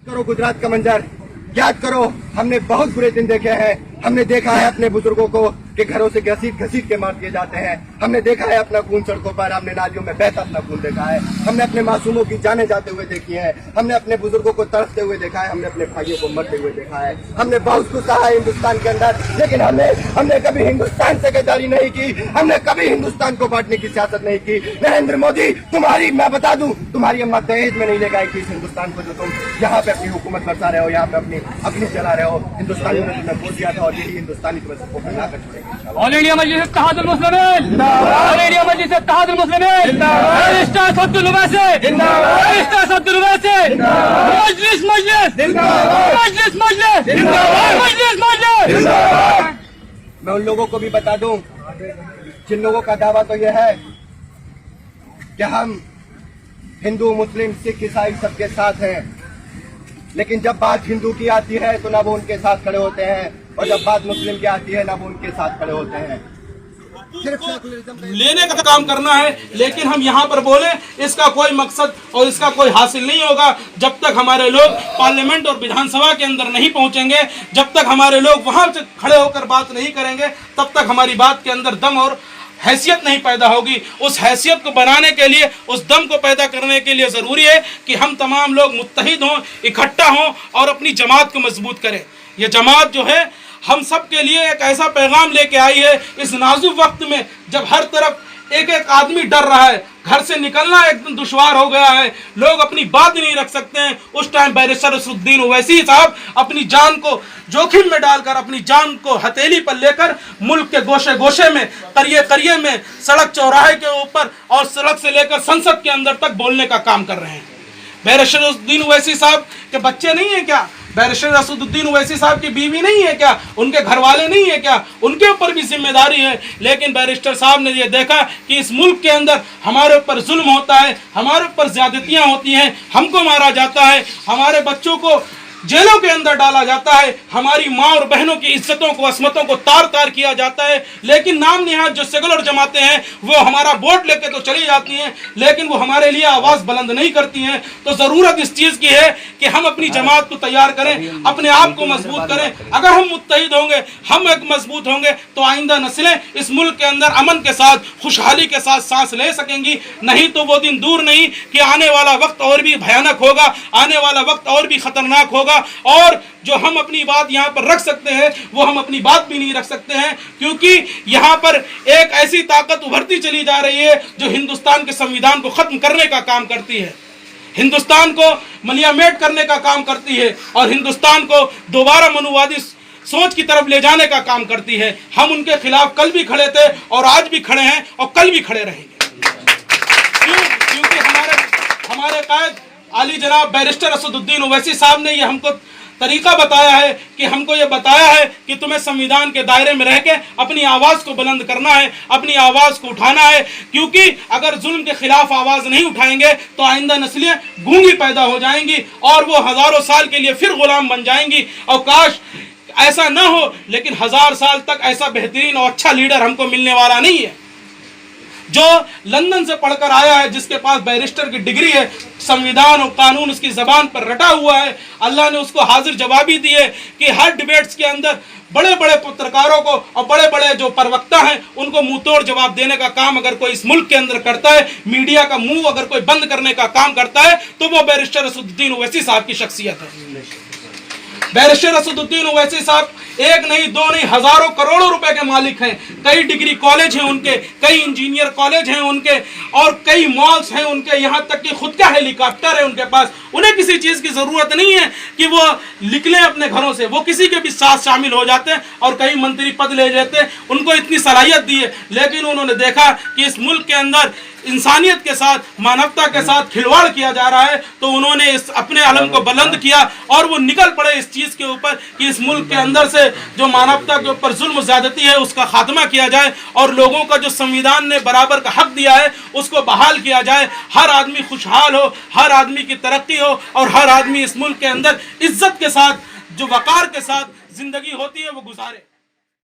करो गुजरात का मंजर, याद करो हमने बहुत बुरे दिन देखे हैं। हमने देखा है अपने बुजुर्गों को कि घरों से घसीट घसीट के मार दिए जाते हैं। हमने देखा है अपना खून सड़कों पर, हमने नालियों में बहता अपना खून देखा है। हमने अपने मासूमों की जानें जाते हुए देखी है। हमने अपने बुजुर्गों को तड़पते हुए देखा है। हमने अपने भाइयों को मरते हुए देखा है। हमने बहुत कुछ सहा है हिंदुस्तान के अंदर, लेकिन हमने कभी हिंदुस्तान से गद्दारी नहीं की। हमने कभी हिंदुस्तान को बांटने की सियासत नहीं की। नरेंद्र मोदी, मैं बता दूं, तुम्हारी अम्मा दहेज में नहीं ले गई कि इस हिंदुस्तान को जो तुम यहाँ पे अपनी हुकूमत बरसा रहे हो, यहाँ पे अपनी चला रहे हो। हिंदुस्तान ने तुम्हें बोल दिया था और यही हिंदुस्तानी तुम्हें सबको फैला कर छोड़ेगी। ऑल इंडिया मजलिस इत्तेहादुल मुस्लिमीन, ऑल इंडिया मजलिस इत्तेहादुल मुस्लिमीन, बैरिस्टर असदुल ओवैसी, बैरिस्टर असदुल ओवैसी, मजलिस मजलिस, मजलिस मजलिस, मजलिस मजलिस। मैं उन लोगों को भी बता दूं जिन लोगों का दावा तो यह है कि हम हिंदू, मुस्लिम, सिख, ईसाई सबके साथ हैं, लेकिन जब बात हिंदू की आती है तो ना वो उनके साथ खड़े होते हैं, और जब बात मुस्लिम की आती है ना वो उनके साथ खड़े होते हैं। सिर्फ लेने का काम करना है, लेकिन हम यहाँ पर बोले इसका कोई मकसद और इसका कोई हासिल नहीं होगा जब तक हमारे लोग पार्लियामेंट और विधानसभा के अंदर नहीं पहुंचेंगे। जब तक हमारे लोग वहां से खड़े होकर बात नहीं करेंगे, तब तक हमारी बात के अंदर दम और हैसियत नहीं पैदा होगी। उस हैसियत को बनाने के लिए, उस दम को पैदा करने के लिए ज़रूरी है कि हम तमाम लोग मुत्तहिद हों, इकट्ठा हों और अपनी जमात को मजबूत करें। ये जमात जो है हम सब के लिए एक ऐसा पैगाम लेके आई है इस नाजुक वक्त में, जब हर तरफ एक एक आदमी डर रहा है, घर से निकलना एकदम दुश्वार हो गया है, लोग अपनी बात नहीं रख सकते हैं। उस टाइम बैरिस्टर असदुद्दीन ओवैसी साहब अपनी जान को जोखिम में डालकर, अपनी जान को हथेली पर लेकर मुल्क के गोशे गोशे में, करिए करिए में, सड़क चौराहे के ऊपर और सड़क से लेकर संसद के अंदर तक बोलने का काम कर रहे हैं। बैरिस्टर असदुद्दीन ओवैसी साहब के बच्चे नहीं है क्या? बैरिस्टर असदुद्दीन ओवैसी साहब की बीवी नहीं है क्या? उनके घर वाले नहीं है क्या? उनके ऊपर भी जिम्मेदारी है। लेकिन बैरिस्टर साहब ने ये देखा कि इस मुल्क के अंदर हमारे ऊपर जुल्म होता है, हमारे ऊपर ज्यादतियां होती हैं, हमको मारा जाता है, हमारे बच्चों को जेलों के अंदर डाला जाता है, हमारी माँ और बहनों की इज्जतों को, असमतों को तार तार किया जाता है। लेकिन नाम निहाद जो सेकुलर जमातें हैं वो हमारा वोट लेके तो चली जाती हैं, लेकिन वो हमारे लिए आवाज़ बुलंद नहीं करती हैं। तो ज़रूरत इस चीज़ की है कि हम अपनी जमात को तैयार करें, अपने आप को मजबूत करें। अगर हम मुत्तहिद होंगे, हम एक मजबूत होंगे, तो आइंदा नस्लें इस मुल्क के अंदर अमन के साथ, खुशहाली के साथ सांस ले सकेंगी। नहीं तो वो दिन दूर नहीं कि आने वाला वक्त और भी भयानक होगा, आने वाला वक्त और भी खतरनाक होगा, और जो हम अपनी बात यहाँ पर रख सकते हैं वो हम अपनी बात भी नहीं रख सकते हैं, क्योंकि यहाँ पर एक ऐसी ताकत उभरती चली जा रही है जो हिंदुस्तान के संविधान को खत्म करने का काम करती है, हिंदुस्तान को मलियामेट करने का काम करती है, और हिंदुस्तान को दोबारा मनुवादी सोच की तरफ ले जाने का काम करती है। हम उनके खिलाफ कल भी खड़े थे और आज भी खड़े हैं और कल भी खड़े रहेंगे। क्योंकि हमारे कायद आली जनाब बैरिस्टर असदुद्दीन ओवैसी साहब ने ये हमको तरीका बताया है कि हमको ये बताया है कि तुम्हें संविधान के दायरे में रह के अपनी आवाज़ को बुलंद करना है, अपनी आवाज़ को उठाना है। क्योंकि अगर जुल्म के खिलाफ आवाज़ नहीं उठाएंगे तो आइंदा नस्लें गूंगी पैदा हो जाएंगी और वो हज़ारों साल के लिए फिर गुलाम बन जाएंगी। और काश ऐसा ना हो, लेकिन 1000 साल तक ऐसा बेहतरीन और अच्छा लीडर हमको मिलने वाला नहीं है जो लंदन से पढ़कर आया है, जिसके पास बैरिस्टर की डिग्री है, संविधान और कानून उसकी ज़बान पर रटा हुआ है। अल्लाह ने उसको हाजिर जवाबी दी है कि हर डिबेट्स के अंदर बड़े बड़े पत्रकारों को और बड़े बड़े जो प्रवक्ता हैं उनको मुंह तोड़ जवाब देने का काम अगर कोई इस मुल्क के अंदर करता है, मीडिया का मुंह अगर कोई बंद करने का काम करता है, तो वो बैरिस्टर असदुद्दीन ओवैसी साहब की शख्सियत है। बैरिस्टर असदुद्दीन ओवैसी साहब एक नहीं, दो नहीं, हजारों करोड़ों रुपए के मालिक हैं। कई डिग्री कॉलेज हैं उनके, कई इंजीनियर कॉलेज हैं उनके, और कई मॉल्स हैं उनके, यहाँ तक कि खुद का हेलीकॉप्टर है उनके पास। उन्हें किसी चीज़ की ज़रूरत नहीं है कि वो निकलें अपने घरों से, वो किसी के भी साथ शामिल हो जाते हैं और कई मंत्री पद ले जाते हैं। उनको इतनी सलाहियत दी है, लेकिन उन्होंने देखा कि इस मुल्क के अंदर इंसानियत के साथ, मानवता के साथ खिलवाड़ किया जा रहा है, तो उन्होंने इस अपने अलम को बुलंद किया और वो निकल पड़े इस चीज़ के ऊपर कि इस मुल्क के अंदर से जो मानवता के ऊपर जुल्म ज़्यादती है उसका खात्मा किया जाए और लोगों का जो संविधान ने बराबर का हक दिया है उसको बहाल किया जाए। हर आदमी खुशहाल हो, हर आदमी की तरक्की हो और हर आदमी इस मुल्क के अंदर इज्जत के साथ, जो वक़ार के साथ ज़िंदगी होती है वो गुजारे।